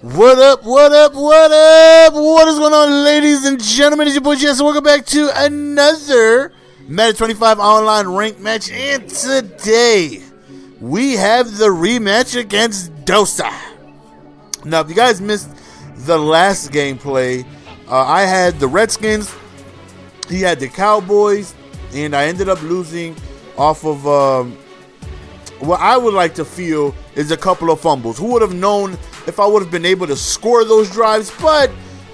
What up, what up, what up? What is going on, ladies and gentlemen? It's your boy Jess, and welcome back to another Madden 25 online ranked match. And today, we have the rematch against Dosa. Now, if you guys missed the last gameplay, I had the Redskins, he had the Cowboys, and I ended up losing off of what I would like to feel is a couple of fumbles. Who would have known if I would have been able to score those drives? But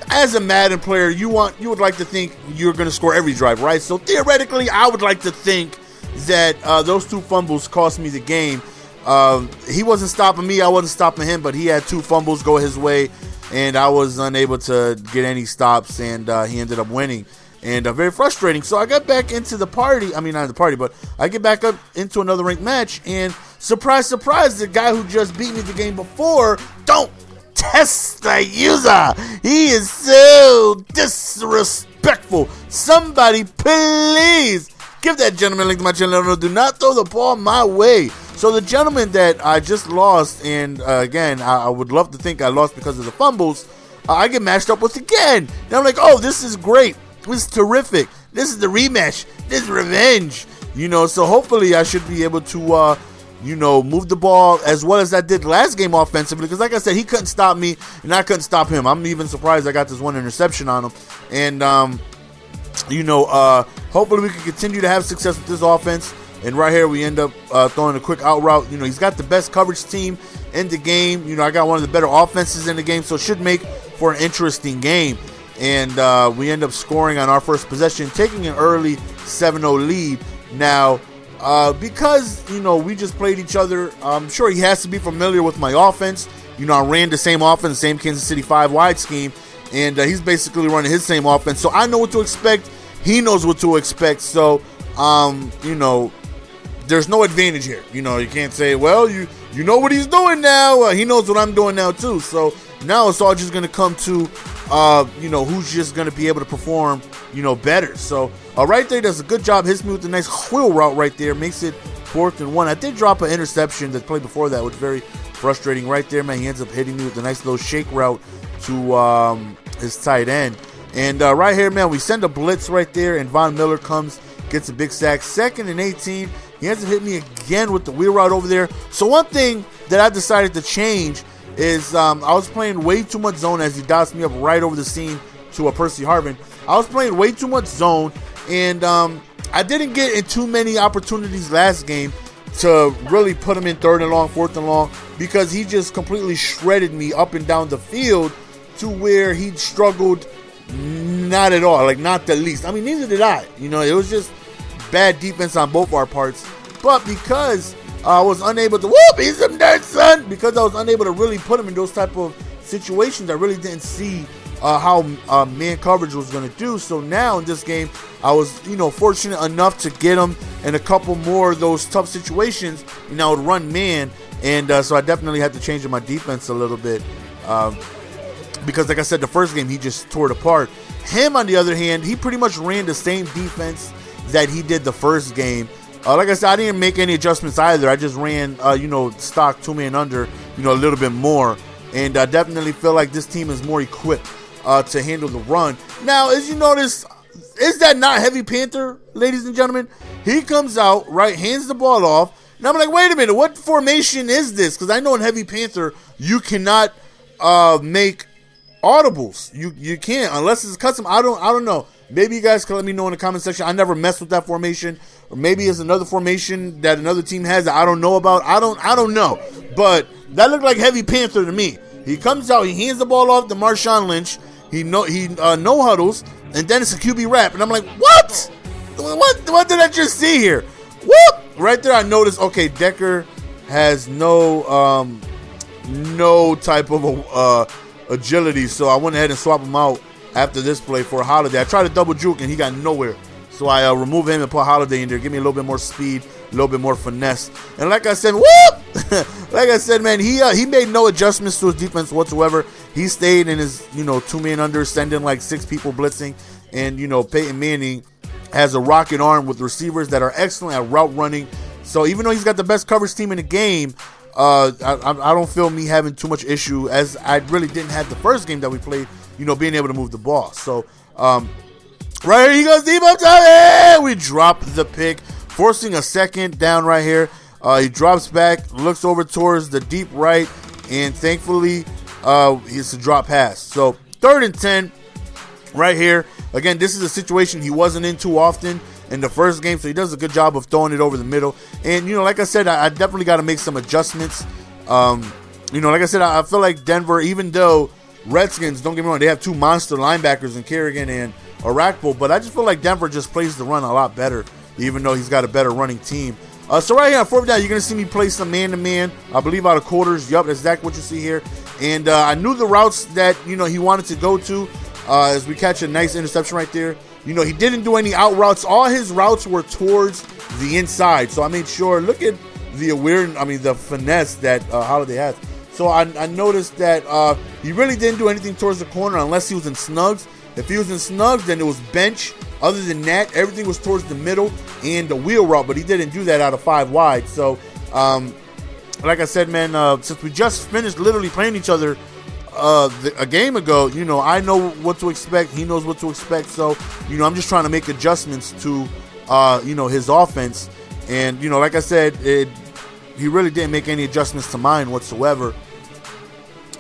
as a Madden player, you would like to think you're going to score every drive, right? So theoretically, I would like to think that those two fumbles cost me the game. He wasn't stopping me, I wasn't stopping him, but he had two fumbles go his way, and I was unable to get any stops, and he ended up winning. And very frustrating. So I got back into the party. I mean, not the party, but I get back up into another ranked match. And surprise, surprise, the guy who just beat me the game before don't test the user. He is so disrespectful. Somebody please give that gentleman a link to my channel. Do not throw the ball my way. So the gentleman that I just lost, and again, I would love to think I lost because of the fumbles, I get matched up with again. And I'm like, oh, this is great. This is terrific. This is the rematch. This is revenge. So hopefully I should be able to, move the ball as well as I did last game offensively. Because like I said, he couldn't stop me, and I couldn't stop him. I'm even surprised I got this one interception on him. And, hopefully we can continue to have success with this offense. And right here, we end up throwing a quick out route. He's got the best coverage team in the game. I got one of the better offenses in the game, so it should make for an interesting game. And we end up scoring on our first possession, taking an early 7-0 lead. Now, because, we just played each other, I'm sure he has to be familiar with my offense. I ran the same offense, the same Kansas City 5-wide scheme, and he's basically running his same offense. So I know what to expect. He knows what to expect. So, there's no advantage here. You can't say, well, you know what he's doing now. He knows what I'm doing now, too. So now it's all just going to come to who's just going to be able to perform, better. So, right there, does a good job. Hits me with a nice wheel route right there. Makes it 4th and 1. I did drop an interception. The play before that was very frustrating right there, man. He ends up hitting me with a nice little shake route to his tight end. And right here, man, we send a blitz right there, and Von Miller comes, gets a big sack. 2nd and 18. He ends up hitting me again with the wheel route over there. So one thing that I decided to change is I was playing way too much zone as he dots me up right over the seam to a Percy Harvin. I was playing way too much zone, and I didn't get in too many opportunities last game to really put him in 3rd and long, 4th and long, because he just completely shredded me up and down the field to where he struggled not at all, like not the least. I mean, neither did I. It was just bad defense on both our parts. But because I was unable to he's some dirt, son. Because I was unable to really put him in those type of situations, I really didn't see how man coverage was going to do. So now in this game, I was fortunate enough to get him in a couple more of those tough situations. I would run man, and so I definitely had to change my defense a little bit because, like I said, the first game he just tore it apart. Him, on the other hand, he pretty much ran the same defense that he did the first game. Like I said, I didn't make any adjustments either. I just ran, stock 2-man under, a little bit more. And I definitely feel like this team is more equipped to handle the run. Now, as you notice, is that not Heavy Panther, ladies and gentlemen? He comes out, right, hands the ball off. And I'm like, wait a minute, what formation is this? Because I know in Heavy Panther, you cannot make audibles. You can't, unless it's custom. I don't know. Maybe you guys can let me know in the comment section. I never messed with that formation, or maybe it's another formation that another team has that I don't know about. I don't know, but that looked like Heavy Panther to me. He comes out, he hands the ball off to Marshawn Lynch. He no huddles, and then it's a QB wrap, and I'm like, what? What did I just see here? Whoop! Right there, I noticed. Okay, Decker has no type of agility, so I went ahead and swapped him out after this play for a Holiday. I tried to double juke, and he got nowhere. So I remove him and put Holiday in there. Give me a little bit more speed, a little bit more finesse. And like I said, whoop! Like I said, man, he made no adjustments to his defense whatsoever. He stayed in his, 2-man under, sending like 6 people blitzing. And, Peyton Manning has a rocket arm with receivers that are excellent at route running. So even though he's got the best coverage team in the game, I don't feel me having too much issue, as I really didn't have the first game that we played, being able to move the ball. So, right here, he goes deep up top, and we drop the pick, forcing a second down right here. He drops back, looks over towards the deep right, and thankfully, it's a drop pass. So, 3rd and 10 right here. Again, this is a situation he wasn't in too often in the first game, so he does a good job of throwing it over the middle. And, like I said, I definitely got to make some adjustments. Like I said, I feel like Denver, even though Redskins, don't get me wrong, they have 2 monster linebackers in Kerrigan and Orakpo, but I just feel like Denver just plays the run a lot better, even though he's got a better running team. So right here on 4th down, you're going to see me play some man-to-man, I believe out of quarters. Yup, that's exactly what you see here. And I knew the routes that, he wanted to go to, as we catch a nice interception right there. He didn't do any out routes. All his routes were towards the inside. So I made sure, look at the finesse that Holiday has. So I noticed that he really didn't do anything towards the corner unless he was in snugs. If he was in snugs, then it was bench. Other than that, everything was towards the middle and the wheel route, but he didn't do that out of 5 wide. So, like I said, man, since we just finished literally playing each other a game ago, I know what to expect. He knows what to expect. So, I'm just trying to make adjustments to, his offense. And, like I said, he really didn't make any adjustments to mine whatsoever.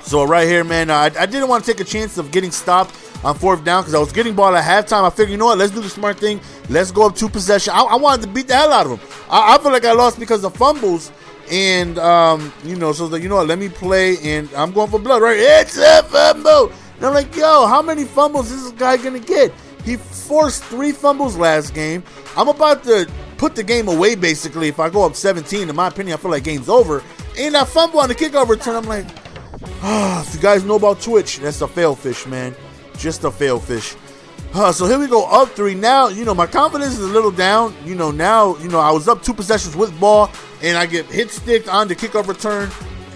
So right here, man, I didn't want to take a chance of getting stopped on 4th down because I was getting ball at halftime. I figured, let's do the smart thing. Let's go up 2 possession. I wanted to beat the hell out of him. I feel like I lost because of fumbles. And, so that, what, let me play, and I'm going for blood, right? It's a fumble. And I'm like, yo, how many fumbles is this guy going to get? He forced 3 fumbles last game. I'm about to put the game away, basically. If I go up 17, in my opinion, I feel like game's over. And that fumble on the kickoff return, I'm like, if you guys know about Twitch, that's a fail fish, man. Just a fail fish. So here we go, up 3. Now, my confidence is a little down. Now, I was up 2 possessions with ball, and I get hit sticked on the kickoff return,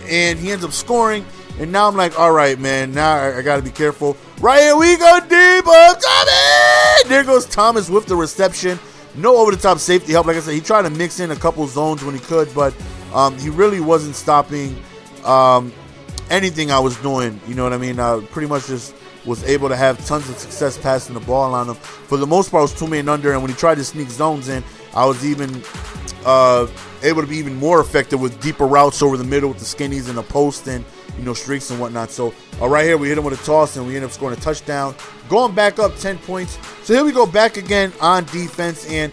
and he ends up scoring. And now I'm like, all right, man, now I got to be careful. Right here we go deep up Thomas! There goes Thomas with the reception. No over-the-top safety help. Like I said, he tried to mix in a couple zones when he could, but he really wasn't stopping anything I was doing. You know what I mean? I pretty much just was able to have tons of success passing the ball on him. For the most part, I was 2-man under, and when he tried to sneak zones in, I was even able to be even more effective with deeper routes over the middle with the skinnies and the post and, streaks and whatnot. So, right here, we hit him with a toss, and we end up scoring a touchdown, going back up 10 points. So here we go back again on defense, and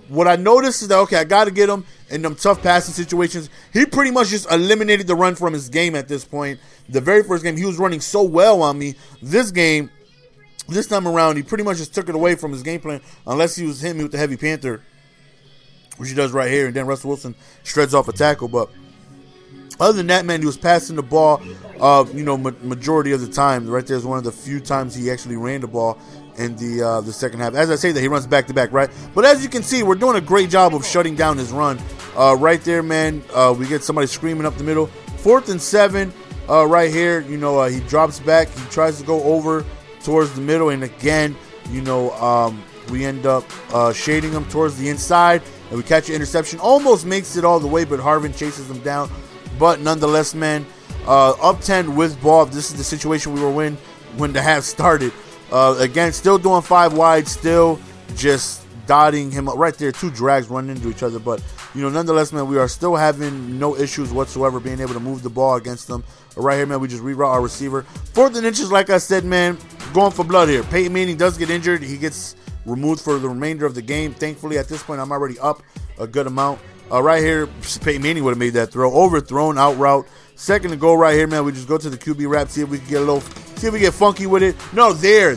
what I noticed is that, okay, I got to get him in them tough passing situations. He pretty much just eliminated the run from his game at this point. The very first game, he was running so well on me. This time around, he pretty much just took it away from his game plan, unless he was hitting me with the heavy panther, which he does right here, and then Russell Wilson shreds off a tackle. But other than that, man, he was passing the ball, majority of the time. Right there is one of the few times he actually ran the ball in the second half. As I say that, he runs back to back, right? But as you can see, we're doing a great job of shutting down his run. Right there, man, we get somebody screaming up the middle. 4th and 7, right here. He drops back. He tries to go over towards the middle, and again, we end up shading him towards the inside, and we catch an interception. Almost makes it all the way, but Harvin chases him down. But nonetheless, man, up 10 with ball. This is the situation we were in when the half started. Again, still doing 5 wide, still just dotting him up right there. 2 drags running into each other. But, nonetheless, man, we are still having no issues whatsoever being able to move the ball against them. Right here, man, we just reroute our receiver. 4th and inches, like I said, man, going for blood here. Peyton Manning does get injured. He gets removed for the remainder of the game. Thankfully, at this point, I'm already up a good amount. Right here, Peyton Manning would have made that throw. Overthrown, out route. 2nd to go right here, man. We just go to the QB wrap, see if we can get see if we get funky with it. No,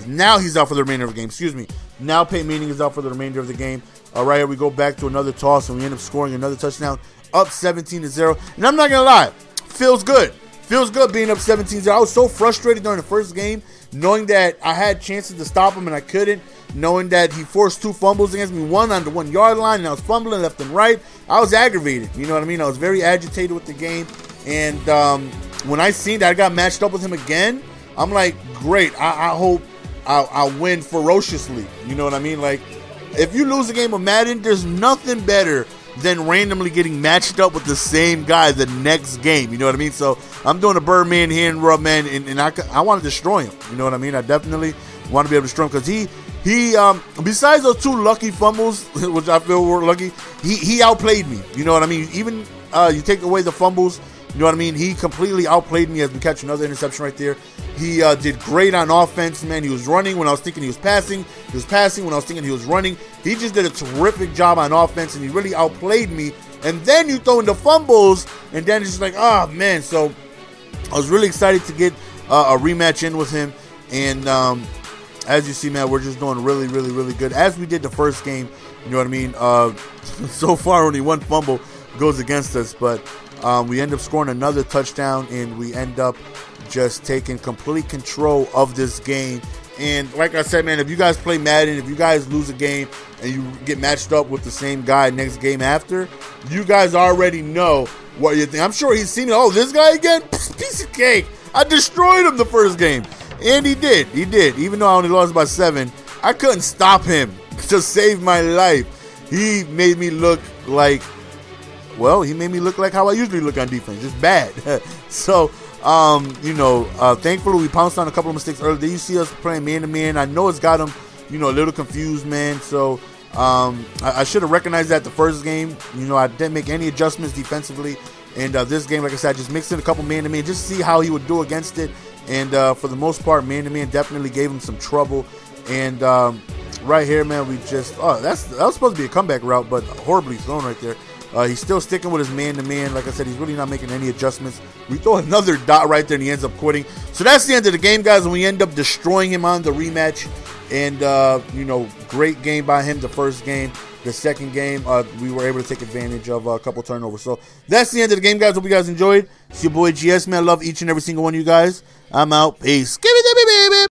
now he's out for the remainder of the game. Excuse me. Now Peyton Manning is out for the remainder of the game. Right here, we go back to another toss, and we end up scoring another touchdown, up 17-0. And I'm not going to lie, feels good. Feels good being up 17-0. I was so frustrated during the first game, knowing that I had chances to stop him and I couldn't, knowing that he forced 2 fumbles against me, one on the 1-yard line, and I was fumbling left and right. I was aggravated. You know what I mean? I was very agitated with the game. And when I seen that I got matched up with him again, I'm like, great. I hope I'll win ferociously. You know what I mean? Like, if you lose a game of Madden, there's nothing better then randomly getting matched up with the same guy the next game. You know what I mean? So I'm doing a Birdman hand rub, man, and I want to destroy him. You know what I mean? I definitely want to be able to destroy him because he besides those 2 lucky fumbles, which I feel were lucky, he outplayed me. You know what I mean? Even you take away the fumbles, you know what I mean? He completely outplayed me as we catch another interception right there. He did great on offense, man. He was running when I was thinking he was passing. He was passing when I was thinking he was running. He just did a terrific job on offense, and he really outplayed me. And then you throw in the fumbles, and then it's just like, oh, man. So I was really excited to get a rematch in with him. And as you see, man, we're just doing really, really, really good. As we did the first game, you know what I mean? So far, only 1 fumble goes against us, but we end up scoring another touchdown, and we end up just taking complete control of this game. And like I said, man, if you guys play Madden, if you guys lose a game and you get matched up with the same guy next game after, you guys already know what you think. I'm sure he's seen it. Oh, this guy again? Piece of cake. I destroyed him the first game. And he did. Even though I only lost by 7, I couldn't stop him to save my life. He made me look like, well, he made me look like how I usually look on defense, just bad. So, thankfully we pounced on a couple of mistakes earlier. Then you see us playing man-to-man. I know it's got him, a little confused, man. So, I should have recognized that the first game. I didn't make any adjustments defensively. And this game, like I said, I just mixed in a couple man-to-man just to see how he would do against it. And for the most part, man-to-man definitely gave him some trouble. And right here, man, we just, that was supposed to be a comeback route, but horribly thrown right there. He's still sticking with his man-to-man. Like I said, he's really not making any adjustments. We throw another dot right there, and he ends up quitting. So that's the end of the game, guys, and we end up destroying him on the rematch. And, great game by him the first game. The second game, we were able to take advantage of a couple turnovers. So that's the end of the game, guys. Hope you guys enjoyed. It's your boy GS, man. I love each and every single one of you guys. I'm out. Peace. Give it to me, baby.